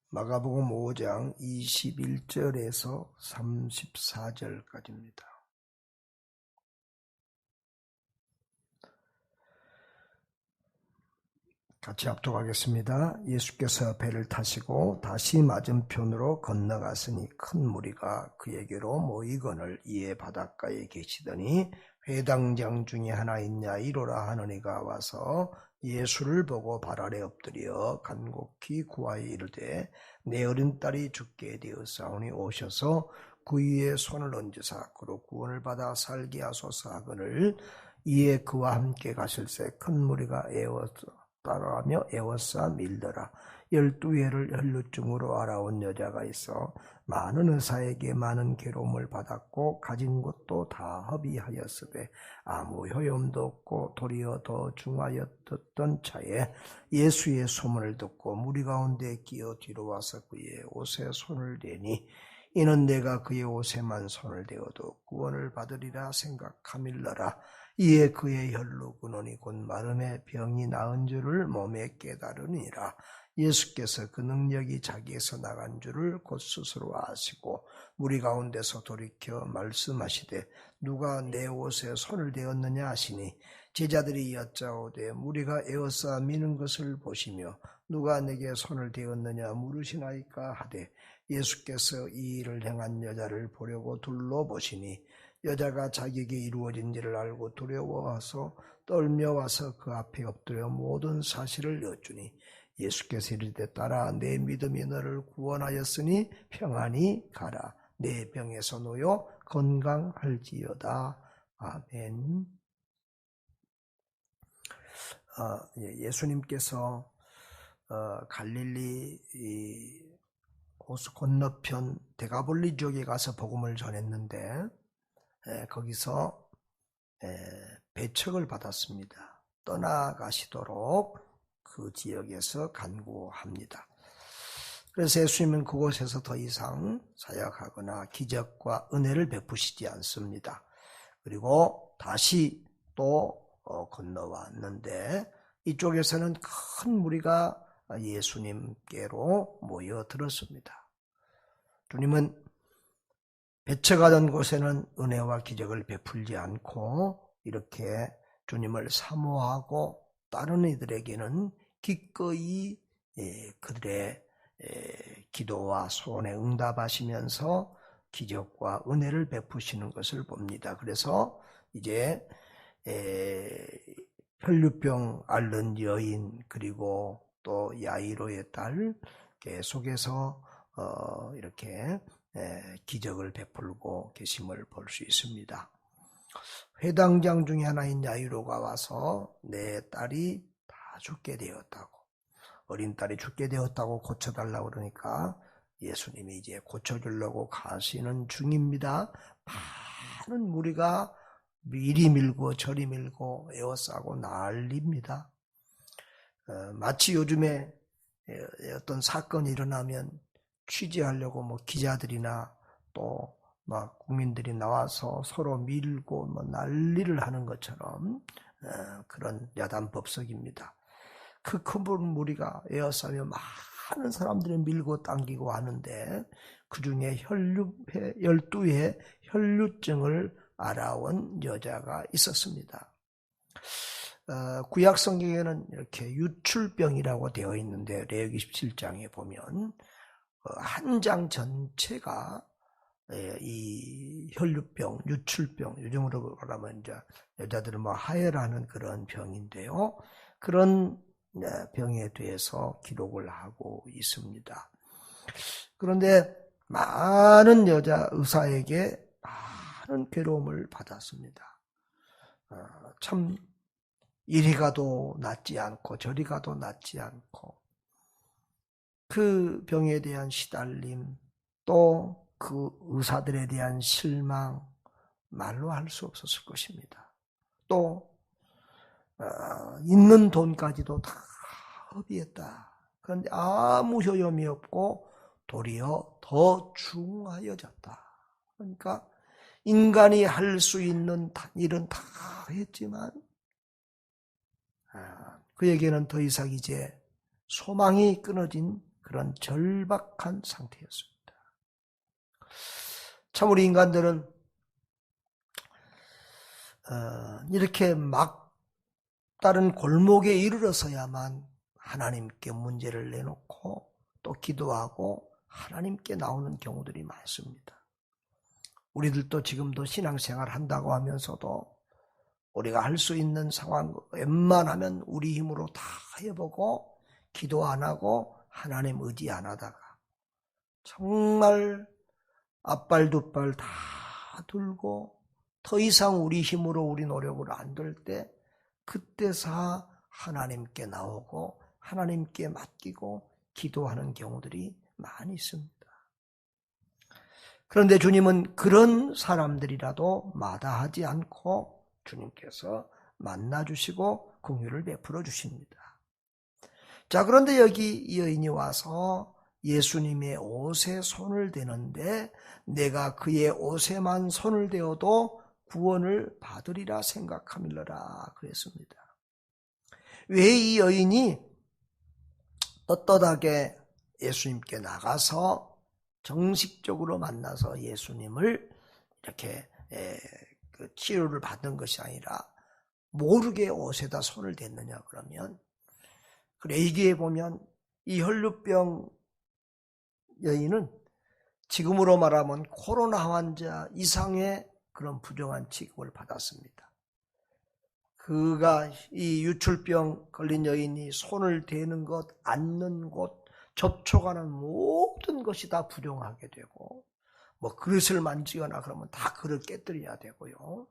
마가복음 5장 21절에서 34절까지입니다. 같이 합독하겠습니다. 예수께서 배를 타시고 다시 맞은편으로 건너갔으니 큰 무리가 그에게로 모이거늘 이에 바닷가에 계시더니 회당장 중에 하나인 야이로라 하는 이가 와서 예수를 보고 발 아래 엎드려 간곡히 구하여 이르되 내 어린 딸이 죽게 되었사오니 오셔서 그 위에 손을 얹으사 그로 구원을 받아 살게 하소서 하거늘 이에 그와 함께 가실새 큰 무리가 따라하며 애워싸 밀더라. 12회를 혈루증으로 알아온 여자가 있어 많은 의사에게 많은 괴로움을 받았고 가진 것도 다 허비하였으되 아무 효용도 없고 도리어 더 중하였던 차에 예수의 소문을 듣고 무리 가운데 끼어 뒤로 와서 그의 옷에 손을 대니 이는 내가 그의 옷에만 손을 대어도 구원을 받으리라 생각함일러라. 이에 그의 혈루 근원이 곧 마름의 병이 나은 줄을 몸에 깨달으니라. 예수께서 그 능력이 자기에서 나간 줄을 곧 스스로 아시고 무리 가운데서 돌이켜 말씀하시되 누가 내 옷에 손을 대었느냐 하시니 제자들이 여짜오되 무리가 에워싸 미는 것을 보시며 누가 내게 손을 대었느냐 물으시나이까 하되 예수께서 이 일을 행한 여자를 보려고 둘러보시니 여자가 자기에게 이루어진 일을 알고 두려워서 떨며 와서 그 앞에 엎드려 모든 사실을 여쭈니 예수께서 이르되 딸아 내 믿음이 너를 구원하였으니 평안히 가라. 내 병에서 놓여 건강할지어다. 아멘. 예수님께서 갈릴리 호수 건너편 데가볼리 지역에 가서 복음을 전했는데 거기서 배척을 받았습니다. 떠나가시도록 그 지역에서 간구합니다. 그래서 예수님은 그곳에서 더 이상 사역하거나 기적과 은혜를 베푸시지 않습니다. 그리고 다시 또 건너왔는데 이쪽에서는 큰 무리가 예수님께로 모여들었습니다. 주님은 배척하던 곳에는 은혜와 기적을 베풀지 않고 이렇게 주님을 사모하고 다른 이들에게는 기꺼이 그들의 기도와 소원에 응답하시면서 기적과 은혜를 베푸시는 것을 봅니다. 그래서 이제 혈루병 앓는 여인 그리고 또 야이로의 딸 계속해서 이렇게 기적을 베풀고 계심을 볼 수 있습니다. 회당장 중에 하나인 야이로가 와서 내 딸이 다 죽게 되었다고, 어린 딸이 죽게 되었다고 고쳐달라고 그러니까 예수님이 이제 고쳐주려고 가시는 중입니다. 많은 무리가 이리 밀고 저리 밀고 에워싸고 난립니다. 마치 요즘에 어떤 사건이 일어나면 취재하려고 기자들이나 또 막 국민들이 나와서 서로 밀고 난리를 하는 것처럼 그런 야단법석입니다. 그 큰 무리가 에워싸며 많은 사람들이 밀고 당기고 하는데 그 중에 12회 혈루증을 알아온 여자가 있었습니다. 구약 성경에는 이렇게 유출병이라고 되어 있는데 레위기 17장에 보면 한 장 전체가 이 혈루병, 유출병, 요즘으로 말하면 이제 여자들은 하혈하는 그런 병인데요. 그런 병에 대해서 기록을 하고 있습니다. 그런데 많은 여자 의사에게 많은 괴로움을 받았습니다. 참 이리 가도 낫지 않고 저리 가도 낫지 않고 그 병에 대한 시달림 또 그 의사들에 대한 실망 말로 할 수 없었을 것입니다. 또 있는 돈까지도 다 허비했다. 그런데 아무 효용이 없고 도리어 더 중하여졌다. 그러니까 인간이 할 수 있는 일은 다 했지만 그에게는 더 이상 이제 소망이 끊어진 그런 절박한 상태였습니다. 참 우리 인간들은 이렇게 막 다른 골목에 이르러서야만 하나님께 문제를 내놓고 또 기도하고 하나님께 나오는 경우들이 많습니다. 우리들도 지금도 신앙생활 한다고 하면서도 우리가 할 수 있는 상황 웬만하면 우리 힘으로 다 해보고 기도 안 하고 하나님 의지 안 하다가 정말 앞발 두 발 다 들고 더 이상 우리 힘으로 우리 노력으로 안 될 때 그때서 하나님께 나오고 하나님께 맡기고 기도하는 경우들이 많이 있습니다. 그런데 주님은 그런 사람들이라도 마다하지 않고 주님께서 만나주시고 긍휼을 베풀어 주십니다. 자, 그런데 여기 이 여인이 와서 예수님의 옷에 손을 대는데 내가 그의 옷에만 손을 대어도 구원을 받으리라 생각함일러라 그랬습니다. 왜 이 여인이 떳떳하게 예수님께 나가서 정식적으로 만나서 예수님을 이렇게 치료를 받은 것이 아니라 모르게 옷에다 손을 댔느냐 그러면, 그래 얘기해 보면 이 혈루병 여인은 지금으로 말하면 코로나 환자 이상의 그런 부정한 취급을 받았습니다. 그가 이 유출병 걸린 여인이 손을 대는 것, 앉는 곳, 접촉하는 모든 것이 다 부정하게 되고, 뭐 그릇을 만지거나 그러면 다 그릇 깨뜨려야 되고요.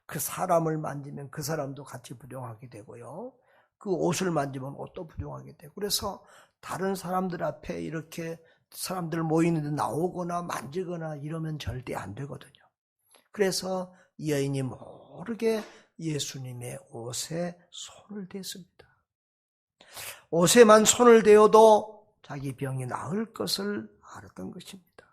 그 사람을 만지면 그 사람도 같이 부정하게 되고요. 그 옷을 만지면 옷도 부정하게 되고, 그래서 다른 사람들 앞에 이렇게 사람들 모이는데 나오거나 만지거나 이러면 절대 안 되거든요. 그래서 이 여인이 모르게 예수님의 옷에 손을 댔습니다. 옷에만 손을 대어도 자기 병이 나을 것을 알았던 것입니다.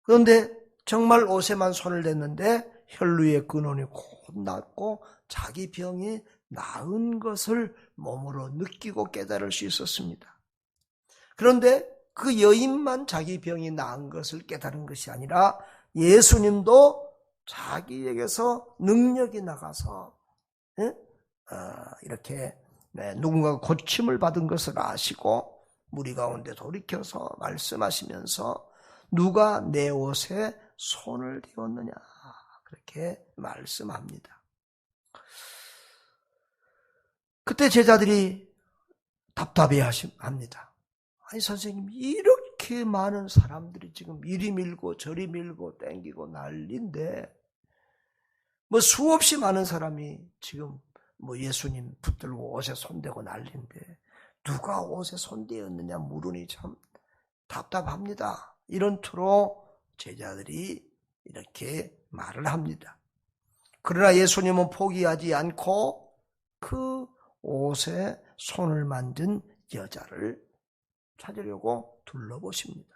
그런데 정말 옷에만 손을 댔는데 혈루의 근원이 곧 낫고 자기 병이 나은 것을 몸으로 느끼고 깨달을 수 있었습니다. 그런데 그 여인만 자기 병이 나은 것을 깨달은 것이 아니라 예수님도 자기에게서 능력이 나가서 이렇게 누군가가 고침을 받은 것을 아시고 무리 가운데 돌이켜서 말씀하시면서 누가 내 옷에 손을 대었느냐 그렇게 말씀합니다. 그때 제자들이 답답해합니다. 아니 선생님, 이렇게 많은 사람들이 지금 이리 밀고 저리 밀고 땡기고 난리인데 뭐 수없이 많은 사람이 지금 뭐 예수님 붙들고 옷에 손대고 난리인데 누가 옷에 손대었느냐 물으니 참 답답합니다. 이런 투로 제자들이 이렇게 말을 합니다. 그러나 예수님은 포기하지 않고 그 옷에 손을 만진 여자를 찾으려고 둘러보십니다.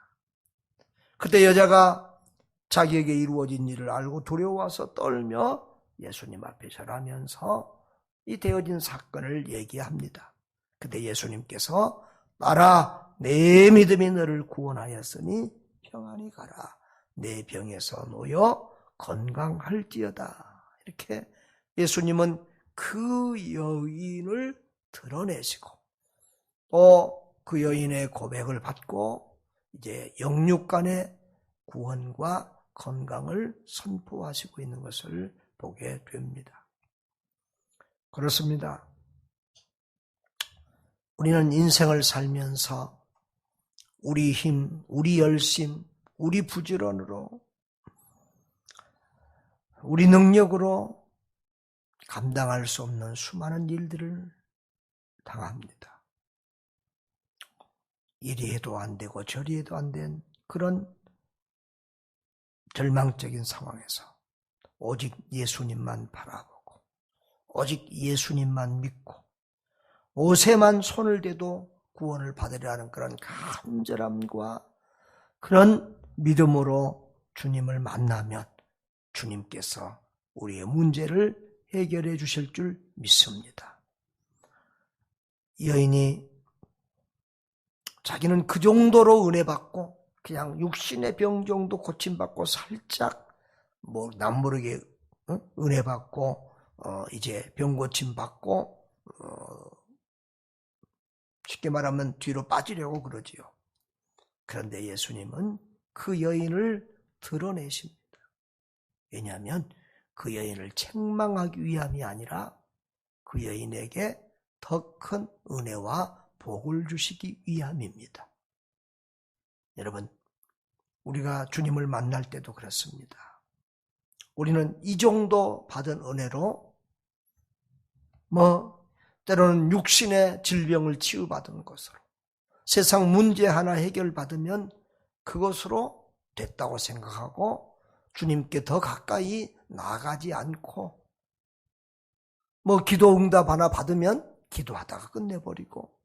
그때 여자가 자기에게 이루어진 일을 알고 두려워서 떨며 예수님 앞에 절하면서 이 되어진 사건을 얘기합니다. 그때 예수님께서 나라 내 믿음이 너를 구원하였으니 평안히 가라. 내 병에서 놓여 건강할지어다. 이렇게 예수님은 그 여인을 드러내시고 또 그 여인의 고백을 받고 이제 영육간의 구원과 건강을 선포하시고 있는 것을 보게 됩니다. 그렇습니다. 우리는 인생을 살면서 우리 힘, 우리 열심, 우리 부지런으로, 우리 능력으로 감당할 수 없는 수많은 일들을 당합니다. 이리 해도 안 되고 저리 해도 안 된 그런 절망적인 상황에서 오직 예수님만 바라보고 오직 예수님만 믿고 옷에만 손을 대도 구원을 받으려는 그런 간절함과 그런 믿음으로 주님을 만나면 주님께서 우리의 문제를 해결해 주실 줄 믿습니다. 여인이 자기는 그 정도로 은혜 받고 그냥 육신의 병 정도 고침받고 살짝 뭐 남모르게 은혜 받고 이제 병 고침 받고 쉽게 말하면 뒤로 빠지려고 그러지요. 그런데 예수님은 그 여인을 드러내십니다. 왜냐하면 그 여인을 책망하기 위함이 아니라 그 여인에게 더 큰 은혜와 복을 주시기 위함입니다. 여러분, 우리가 주님을 만날 때도 그렇습니다. 우리는 이 정도 받은 은혜로 때로는 육신의 질병을 치유받은 것으로 세상 문제 하나 해결받으면 그것으로 됐다고 생각하고 주님께 더 가까이 나아가지 않고 기도 응답 하나 받으면 기도하다가 끝내버리고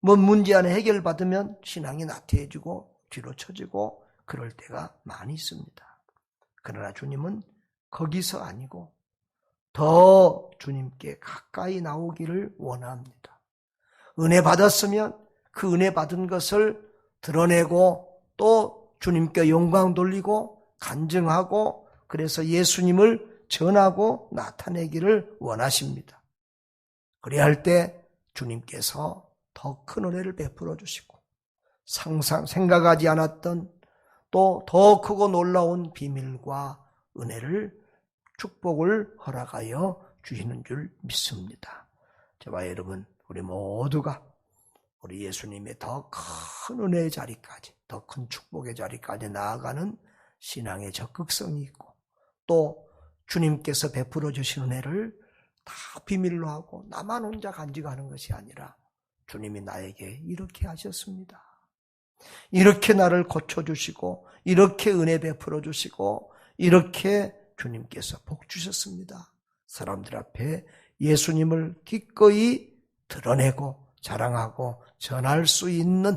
문제 하나 해결받으면 신앙이 나태해지고 뒤로 처지고 그럴 때가 많이 있습니다. 그러나 주님은 거기서 아니고 더 주님께 가까이 나오기를 원합니다. 은혜 받았으면 그 은혜 받은 것을 드러내고 또 주님께 영광 돌리고 간증하고 그래서 예수님을 전하고 나타내기를 원하십니다. 그래야 할 때 주님께서 더 큰 은혜를 베풀어 주시고 생각하지 않았던 또 더 크고 놀라운 비밀과 은혜를 축복을 허락하여 주시는 줄 믿습니다. 저와 여러분 우리 모두가 우리 예수님의 더 큰 은혜의 자리까지 더 큰 축복의 자리까지 나아가는 신앙의 적극성이 있고 또 주님께서 베풀어 주신 은혜를 다 비밀로 하고 나만 혼자 간직하는 것이 아니라 주님이 나에게 이렇게 하셨습니다. 이렇게 나를 고쳐주시고 이렇게 은혜 베풀어 주시고 이렇게 주님께서 복 주셨습니다. 사람들 앞에 예수님을 기꺼이 드러내고 자랑하고 전할 수 있는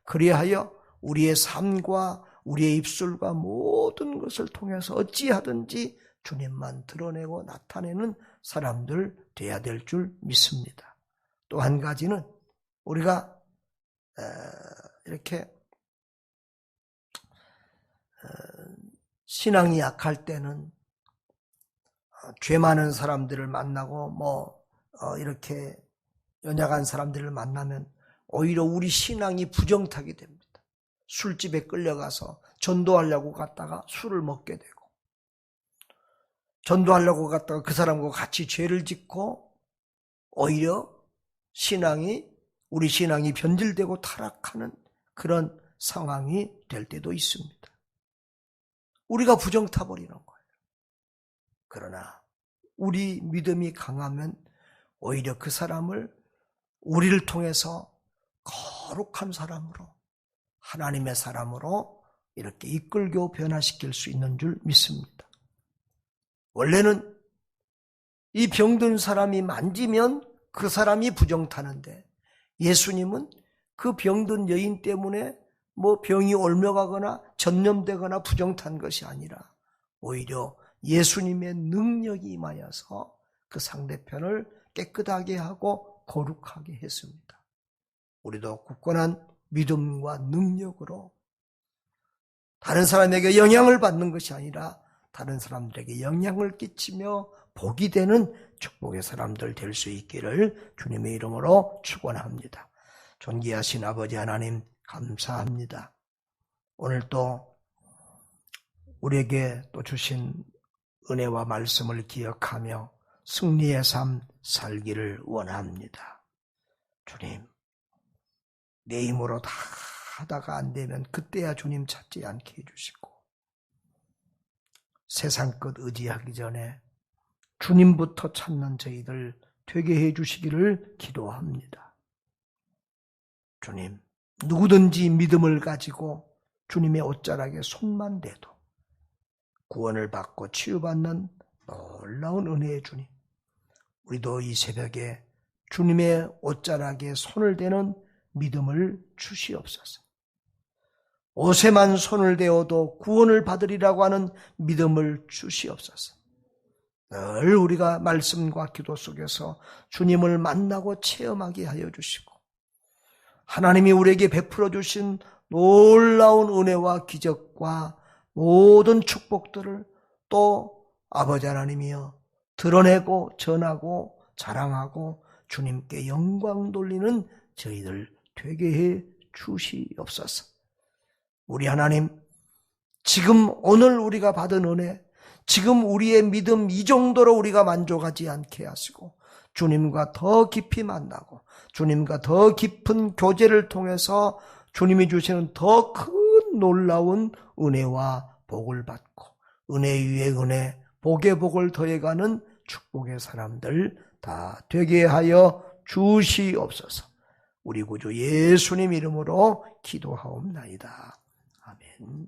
그리하여 우리의 삶과 우리의 입술과 모든 것을 통해서 어찌하든지 주님만 드러내고 나타내는 사람들 돼야 될 줄 믿습니다. 또 한 가지는 우리가 이렇게 신앙이 약할 때는 죄 많은 사람들을 만나고 이렇게 연약한 사람들을 만나면 오히려 우리 신앙이 부정타게 됩니다. 술집에 끌려가서 전도하려고 갔다가 술을 먹게 되고 전도하려고 갔다가 그 사람과 같이 죄를 짓고 오히려 우리 신앙이 변질되고 타락하는 그런 상황이 될 때도 있습니다. 우리가 부정 타버리는 거예요. 그러나 우리 믿음이 강하면 오히려 그 사람을 우리를 통해서 거룩한 사람으로 하나님의 사람으로 이렇게 이끌고 변화시킬 수 있는 줄 믿습니다. 원래는 이 병든 사람이 만지면 그 사람이 부정 타는데 예수님은 그 병든 여인 때문에 병이 옮겨가거나 전염되거나 부정탄 것이 아니라 오히려 예수님의 능력이 임하여서 그 상대편을 깨끗하게 하고 거룩하게 했습니다. 우리도 굳건한 믿음과 능력으로 다른 사람에게 영향을 받는 것이 아니라 다른 사람들에게 영향을 끼치며 복이 되는 축복의 사람들 될 수 있기를 주님의 이름으로 축원합니다. 존귀하신 아버지 하나님 감사합니다. 오늘 또 우리에게 또 주신 은혜와 말씀을 기억하며 승리의 삶 살기를 원합니다. 주님, 내 힘으로 다 하다가 안 되면 그때야 주님 찾지 않게 해주시고 세상 것 의지하기 전에 주님부터 찾는 저희들 되게 해주시기를 기도합니다. 주님, 누구든지 믿음을 가지고 주님의 옷자락에 손만 대도 구원을 받고 치유받는 놀라운 은혜의 주님, 우리도 이 새벽에 주님의 옷자락에 손을 대는 믿음을 주시옵소서. 옷에만 손을 대어도 구원을 받으리라고 하는 믿음을 주시옵소서. 늘 우리가 말씀과 기도 속에서 주님을 만나고 체험하게 하여 주시고 하나님이 우리에게 베풀어 주신 놀라운 은혜와 기적과 모든 축복들을 또 아버지 하나님이여 드러내고 전하고 자랑하고 주님께 영광 돌리는 저희들 되게 해 주시옵소서. 우리 하나님, 지금 오늘 우리가 받은 은혜, 지금 우리의 믿음 이 정도로 우리가 만족하지 않게 하시고 주님과 더 깊이 만나고 주님과 더 깊은 교제를 통해서 주님이 주시는 더 큰 놀라운 은혜와 복을 받고 은혜 위에 은혜, 복에 복을 더해가는 축복의 사람들 다 되게 하여 주시옵소서. 우리 구주 예수님 이름으로 기도하옵나이다. 아멘.